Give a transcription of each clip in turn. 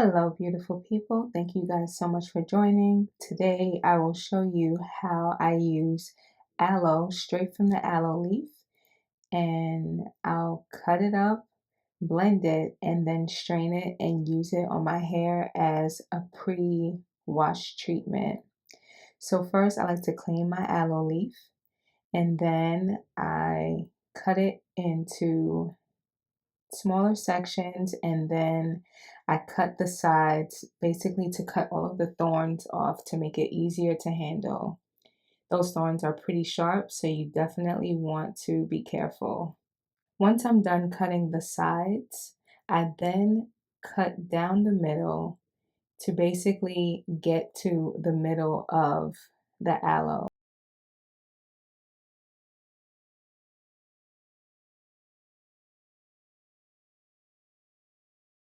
Hello, beautiful people. Thank you guys so much for joining. Today, I will show you how I use aloe straight from the aloe leaf, and I'll cut it up, blend it, and then strain it and use it on my hair as a pre-wash treatment. So first, I like to clean my aloe leaf, and then I cut it into smaller sections, and then I cut the sides basically to cut all of the thorns off to make it easier to handle. Those thorns are pretty sharp, so you definitely want to be careful. Once I'm done cutting the sides, I then cut down the middle to basically get to the middle of the aloe.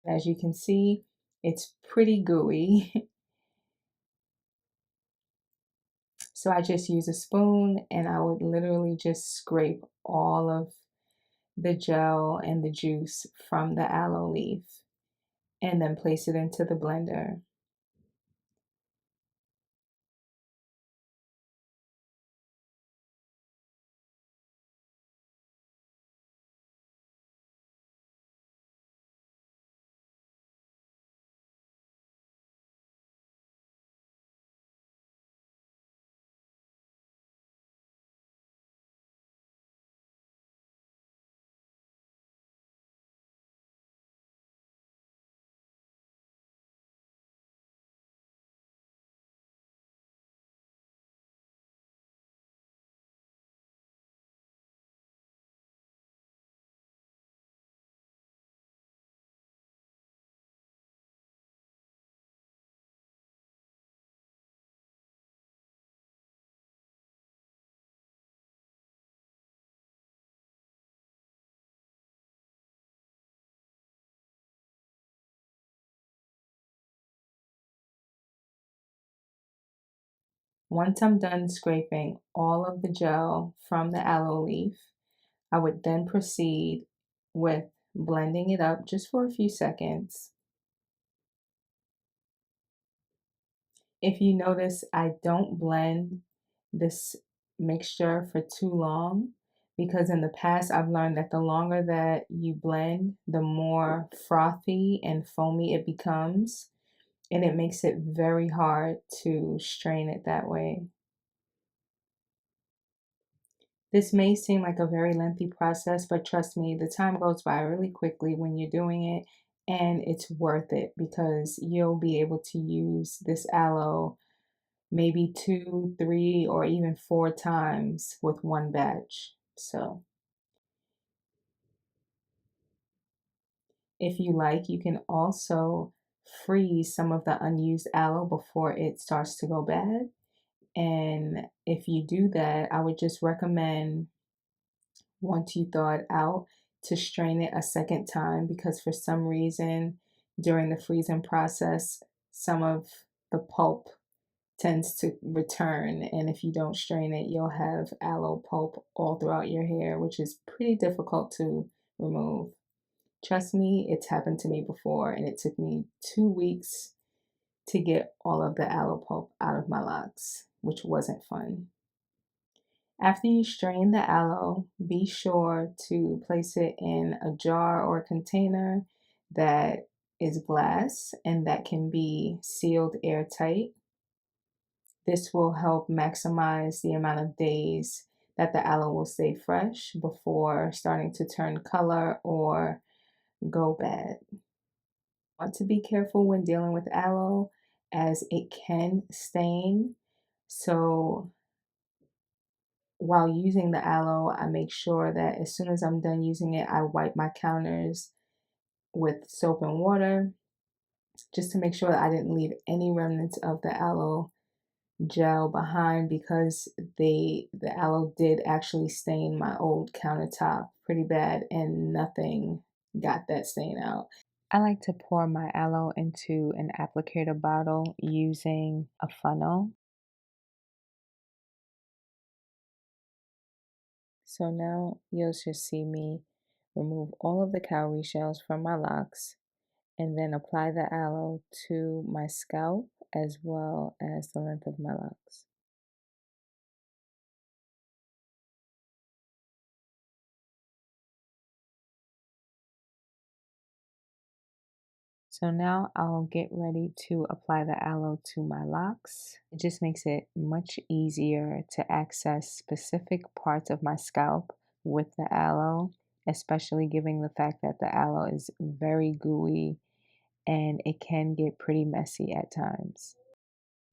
As you can see, it's pretty gooey. So I just use a spoon and I would literally just scrape all of the gel and the juice from the aloe leaf and then place it into the blender. Once I'm done scraping all of the gel from the aloe leaf, I would then proceed with blending it up just for a few seconds. If you notice, I don't blend this mixture for too long because in the past I've learned that the longer that you blend, the more frothy and foamy it becomes, and it makes it very hard to strain it that way. This may seem like a very lengthy process, but trust me, the time goes by really quickly when you're doing it, and it's worth it because you'll be able to use this aloe maybe two, three, or even four times with one batch. So if you like, you can also freeze some of the unused aloe before it starts to go bad. And if you do that, I would just recommend, once you thaw it out, to strain it a second time because for some reason during the freezing process, some of the pulp tends to return, and if you don't strain it, you'll have aloe pulp all throughout your hair, which is pretty difficult to remove. Trust me, it's happened to me before, and it took me 2 weeks to get all of the aloe pulp out of my locks, which wasn't fun. After you strain the aloe, be sure to place it in a jar or container that is glass and that can be sealed airtight. This will help maximize the amount of days that the aloe will stay fresh before starting to turn color or go bad. Want to be careful when dealing with aloe as it can stain. So while using the aloe, I make sure that as soon as I'm done using it, I wipe my counters with soap and water just to make sure that I didn't leave any remnants of the aloe gel behind because the aloe did actually stain my old countertop pretty bad and nothing got that stain out. I like to pour my aloe into an applicator bottle using a funnel. So now you'll just see me remove all of the cowrie shells from my locks and then apply the aloe to my scalp as well as the length of my locks. So now I'll get ready to apply the aloe to my locks. It just makes it much easier to access specific parts of my scalp with the aloe, especially given the fact that the aloe is very gooey and it can get pretty messy at times.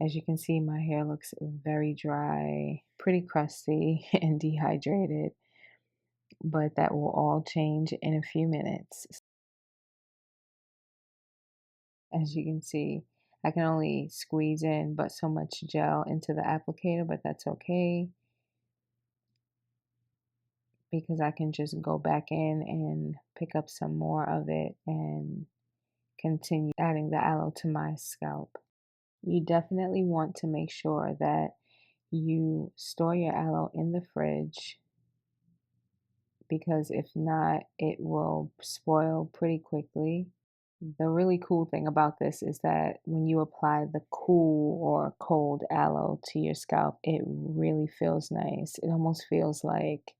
As you can see, my hair looks very dry, pretty crusty, and dehydrated, but that will all change in a few minutes. As you can see, I can only squeeze in but so much gel into the applicator, but that's okay because I can just go back in and pick up some more of it and continue adding the aloe to my scalp. You definitely want to make sure that you store your aloe in the fridge because if not, it will spoil pretty quickly. The really cool thing about this is that when you apply the cool or cold aloe to your scalp, it really feels nice. It almost feels like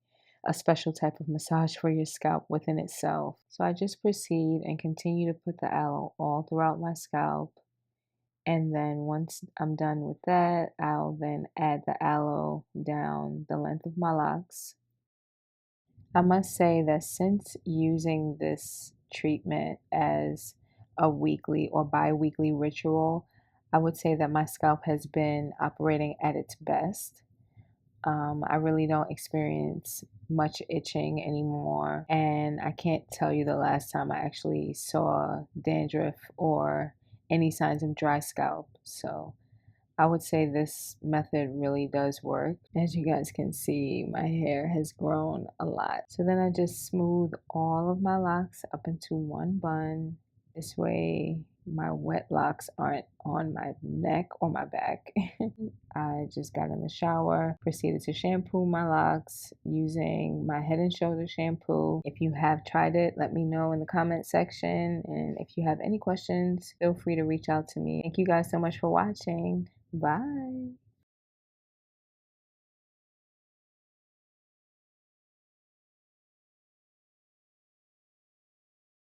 a special type of massage for your scalp within itself. So I just proceed and continue to put the aloe all throughout my scalp. And then once I'm done with that, I'll then add the aloe down the length of my locks. I must say that since using this treatment as a weekly or bi weekly ritual, I would say that my scalp has been operating at its best. I really don't experience much itching anymore, and I can't tell you the last time I actually saw dandruff or any signs of dry scalp. So I would say this method really does work. As you guys can see, my hair has grown a lot. So then I just smooth all of my locks up into one bun. This way my wet locks aren't on my neck or my back. I just got in the shower, proceeded to shampoo my locks using my Head and Shoulder shampoo. If you have tried it, let me know in the comment section. And if you have any questions, feel free to reach out to me. Thank you guys so much for watching. Bye.